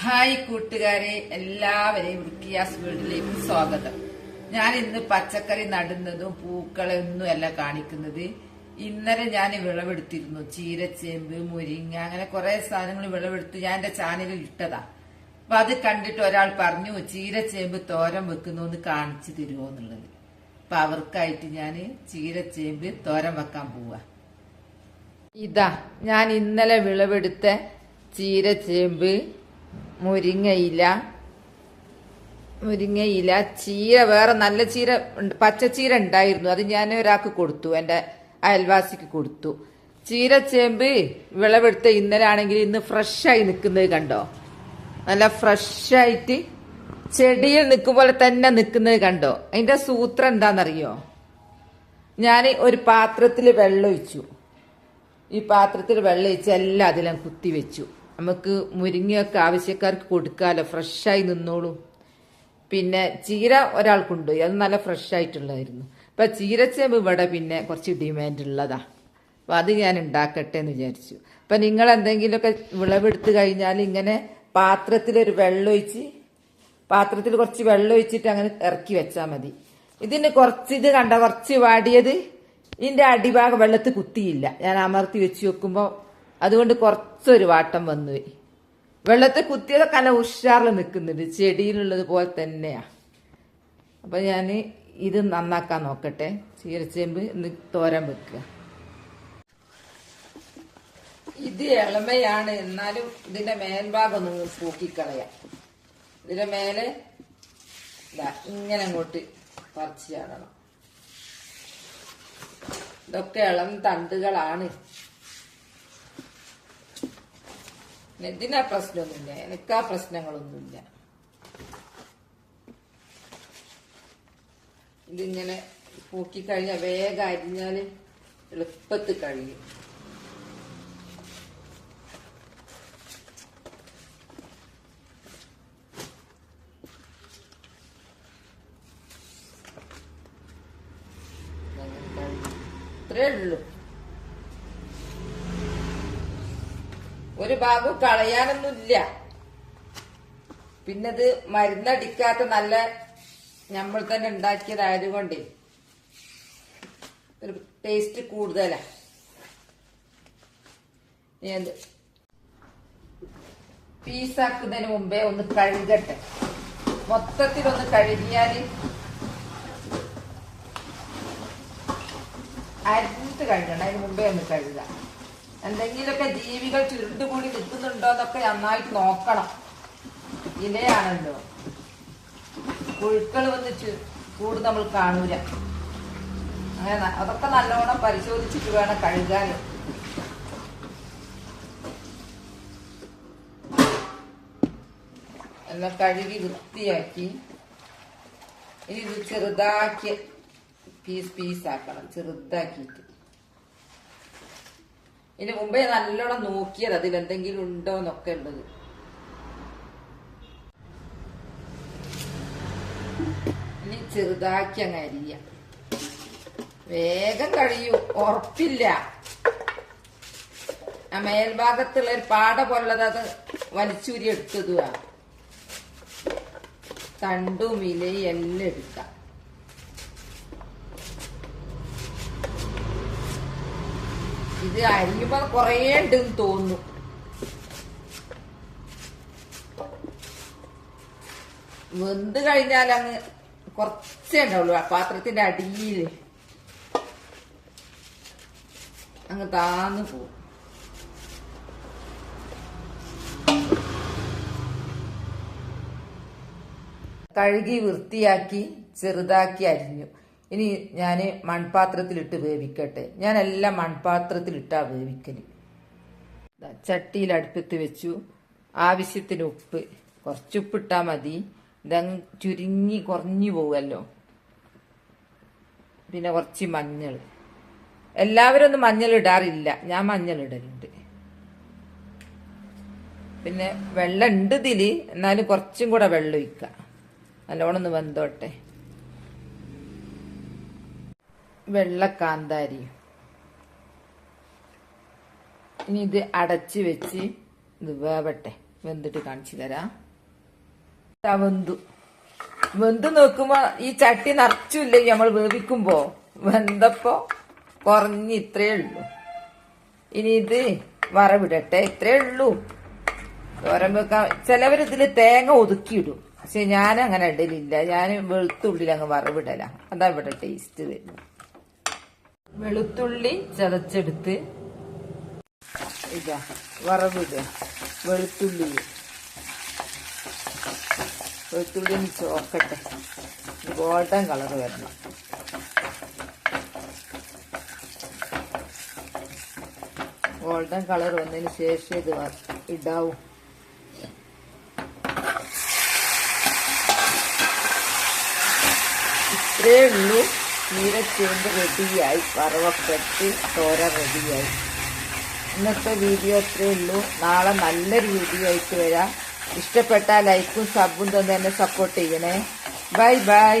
Hi കൂട്ടുകാരെ, എല്ലാവരെയും വൃക്കിയാസ് വീട്ടിലേക്ക് സ്വാഗതം. ഞാൻ ഇന്ന് പച്ചക്കറി നടുന്നതും പൂക്കളെ ഒന്നും അല്ല കാണിക്കുന്നത്. ഇന്നലെ ഞാൻ വിളവെടുത്തിരുന്നു. ചീരച്ചേമ്പ്, മുരിങ്ങ, അങ്ങനെ കുറെ സാധനങ്ങൾ വിളവെടുത്ത് ഞാൻ എന്റെ ചാനലിൽ ഇട്ടതാ. അപ്പൊ അത് കണ്ടിട്ട് ഒരാൾ പറഞ്ഞു ചീരച്ചേമ്പ് തോരൻ വെക്കുന്നു കാണിച്ചു തരുമോ എന്നുള്ളത്. അപ്പൊ അവർക്കായിട്ട് ഞാൻ ചീരച്ചേമ്പ് തോരൻ വെക്കാൻ പോവാ. ഇതാ ഞാൻ ഇന്നലെ വിളവെടുത്ത ചീരച്ചേമ്പ്, മുരിങ്ങയില, ചീര, വേറെ നല്ല ചീര, പച്ചച്ചീര ഉണ്ടായിരുന്നു. അത് ഞാൻ ഒരാൾക്ക് കൊടുത്തു, എന്റെ അയൽവാസിക്ക് കൊടുത്തു. ചീരച്ചേമ്പ് വിളവെടുത്ത ഇന്നലെ ആണെങ്കിൽ ഇന്ന് ഫ്രഷായി നിൽക്കുന്നത് കണ്ടോ? നല്ല ഫ്രഷായിട്ട് ചെടിയിൽ നിൽക്കും പോലെ തന്നെ നിൽക്കുന്നത് കണ്ടോ? അതിന്റെ സൂത്രം എന്താണെന്നറിയോ? ഞാൻ ഒരു പാത്രത്തിൽ വെള്ളം ഒഴിച്ചു. ഈ പാത്രത്തിൽ വെള്ളം ഒഴിച്ച് എല്ലാം അതിലും കുത്തിവെച്ചു. നമുക്ക് മുരിങ്ങയൊക്കെ ആവശ്യക്കാർക്ക് കൊടുക്കാമല്ലോ, ഫ്രഷായി നിന്നോളൂ. പിന്നെ ചീര ഒരാൾക്കുണ്ട്, അത് നല്ല ഫ്രഷായിട്ടുള്ളതായിരുന്നു. ഇപ്പൊ ചീരച്ചേമ്പ് ഇവിടെ പിന്നെ കുറച്ച് ഡിമാൻഡ് ഉള്ളതാ. അപ്പൊ അത് ഞാൻ ഉണ്ടാക്കട്ടെ എന്ന് വിചാരിച്ചു. അപ്പൊ നിങ്ങൾ എന്തെങ്കിലുമൊക്കെ വിളവെടുത്ത് കഴിഞ്ഞാൽ ഇങ്ങനെ പാത്രത്തിൽ കുറച്ച് വെള്ളം ഒഴിച്ചിട്ട് അങ്ങനെ ഇറക്കി വെച്ചാൽ മതി. ഇതിന് ഇത് കണ്ട കുറച്ച് വാടിയത് ഇതിന്റെ അടിഭാഗം വെള്ളത്തിൽ കുത്തിയില്ല. ഞാൻ അമർത്തി വെച്ച് വെക്കുമ്പോൾ അതുകൊണ്ട് കുറച്ചൊരു വാട്ടം വന്നുപോയി. വെള്ളത്തിൽ കുത്തിയതൊക്കെ നല്ല ഉഷാറിൽ നിൽക്കുന്നുണ്ട്, ചെടിയിലുള്ളത് പോലെ തന്നെയാ. അപ്പൊ ഞാൻ ഇത് നന്നാക്കാൻ നോക്കട്ടെ. ചീരച്ചേമ്പ് തോരൻ വെക്കുക. ഇത് ഇളമയാണ്, എന്നാലും ഇതിന്റെ മേൽഭാഗം ഒന്ന് പൂക്കിക്കളയാം. ഇതിന്റെ മേലെ ഇങ്ങനെ അങ്ങോട്ട് പറിച്ചു ചാടണം. ഇതൊക്കെ ഇളം തണ്ടുകളാണ്. ഇതിനാ പ്രശ്നമൊന്നുമില്ല, എനിക്കാ പ്രശ്നങ്ങളൊന്നുമില്ല. ഇതിങ്ങനെ പൂക്കിക്കഴിഞ്ഞാൽ വേഗം അരിഞ്ഞാല് എളുപ്പത്തിൽ കഴിയും. ഇത്രേ ഉള്ളൂ. ഒരു ഭാഗം കളയാനൊന്നുമില്ല. പിന്നെ ഇത് മരുന്നടിക്കാത്ത നല്ല നമ്മൾ തന്നെ ഉണ്ടാക്കിയതായതുകൊണ്ട് ഒരു ടേസ്റ്റ് കൂടുതലാ. പീസാക്കുന്നതിന് മുമ്പേ ഒന്ന് കഴുകട്ടെ. മൊത്തത്തിലൊന്ന് കഴുകിയാല് അരിഞ്ഞിട്ട് കഴുകണം. അതിന് മുമ്പേ ഒന്ന് കഴുകുക. എന്തെങ്കിലുമൊക്കെ ജീവികൾ ചുരുണ്ടുകൂടി നിൽക്കുന്നുണ്ടോ എന്നൊക്കെ നന്നായിട്ട് നോക്കണം. ഇലയാണല്ലോ, പുഴുക്കൾ വന്ന് കൂട് നമ്മൾ കാണൂല. അങ്ങനെ അതൊക്കെ നല്ലോണം പരിശോധിച്ചിട്ട് വേണം കഴുകാൻ. എല്ലാം കഴുകി വൃത്തിയാക്കി ഇനി ഇത് ചെറുതാക്കി പീസാക്കണം, ചെറുതാക്കിയിട്ട്. ഇതിന് മുമ്പേ നല്ലോണം നോക്കിയത് അതിലെന്തെങ്കിലും ഉണ്ടോ എന്നൊക്കെ ഉള്ളത്. ഇനി ചെറുതാക്കി അങ്ങ് അരിയ. വേഗം കഴിയും, ഉറപ്പില്ല. ആ മേൽഭാഗത്തുള്ള ഒരു പാട പോലുള്ളത് അത് വലിച്ചൂരി എടുത്തതുവാ. തണ്ടും ഇലയും എല്ലാം എടുക്കാം. ഇത് അരിയുമ്പോ കൊറേ ഉണ്ടെന്ന് തോന്നുന്നു. വെന്ത് കഴിഞ്ഞാൽ അങ്ങ് കുറച്ചേ ഉണ്ടാവുള്ളൂ. ആ പാത്രത്തിന്റെ അടിയില് അങ്ങ് താന്നു പോവും. കഴുകി വൃത്തിയാക്കി ചെറുതാക്കി അരിഞ്ഞു. ഇനി ഞാൻ മൺപാത്രത്തിലിട്ട് വേവിക്കട്ടെ. ഞാൻ എല്ലാം മൺപാത്രത്തിലിട്ടാ വേവിക്കല്. ചട്ടിയിൽ അടുപ്പത്ത് വെച്ചു. ആവശ്യത്തിന് ഉപ്പ്, കുറച്ചുപ്പിട്ടാ മതി. ഇതങ്ങ് ചുരുങ്ങി കുറഞ്ഞു പോവല്ലോ. പിന്നെ കുറച്ച് മഞ്ഞൾ. എല്ലാവരും ഒന്നും മഞ്ഞൾ ഇടാറില്ല, ഞാൻ മഞ്ഞൾ ഇടലുണ്ട്. പിന്നെ വെള്ളം ഉണ്ട് ഇതില്, എന്നാലും കുറച്ചും കൂടെ വെള്ളം ഒഴിക്കാം. നല്ലോണം ഒന്ന് വെന്തോട്ടെ. വെള്ളക്കാന്താരി. ഇനി ഇത് അടച്ചു വെച്ച് ഇത് വേവട്ടെ. വെന്തിട്ട് കാണിച്ചു തരാം. വെന്ത് നോക്കുമ്പോ ഈ ചട്ടി നിറച്ചില്ലേ നമ്മൾ വേവിക്കുമ്പോ, വെന്തപ്പോ കുറഞ്ഞ് ഇത്രേ ഉള്ളൂ. ഇനി ഇത് വറവിടട്ടെ. ഇത്രേ ഉള്ളൂ. തോരൻ വെക്കാൻ ചിലവരിതില് തേങ്ങ ഒതുക്കിയിടും, പക്ഷെ ഞാൻ അങ്ങനെ ഇടലില്ല. ഞാൻ വെളുത്തുള്ളിൽ അങ്ങ് വറവിടല. അതാ ഇവിടെ ടേസ്റ്റ് വരുന്നത്. വെളുത്തുള്ളി ചതച്ചെടുത്ത് ഇതാ വറവിടുക. വെളുത്തുള്ളി ഒന്ന് ചോക്കട്ടെ, ഗോൾഡൻ കളർ വരണം. ഗോൾഡൻ കളർ വന്നതിന് ശേഷം ഇത് ഇടാവും. ഇത്രേ ഉള്ളൂ. ചീരച്ചേമ്പ് റെഡിയായി, വറവൊക്കെ ഇട്ട് തോരൻ റെഡിയായി. ഇന്നത്തെ വീഡിയോ ഇത്രേ ഉള്ളൂ. നാളെ നല്ലൊരു വീഡിയോ ആയിട്ട് വരാം. ഇഷ്ടപ്പെട്ടാൽ ലൈക്കും സബും തന്നെ എന്നെ സപ്പോർട്ട് ചെയ്യണേ. Bye bye.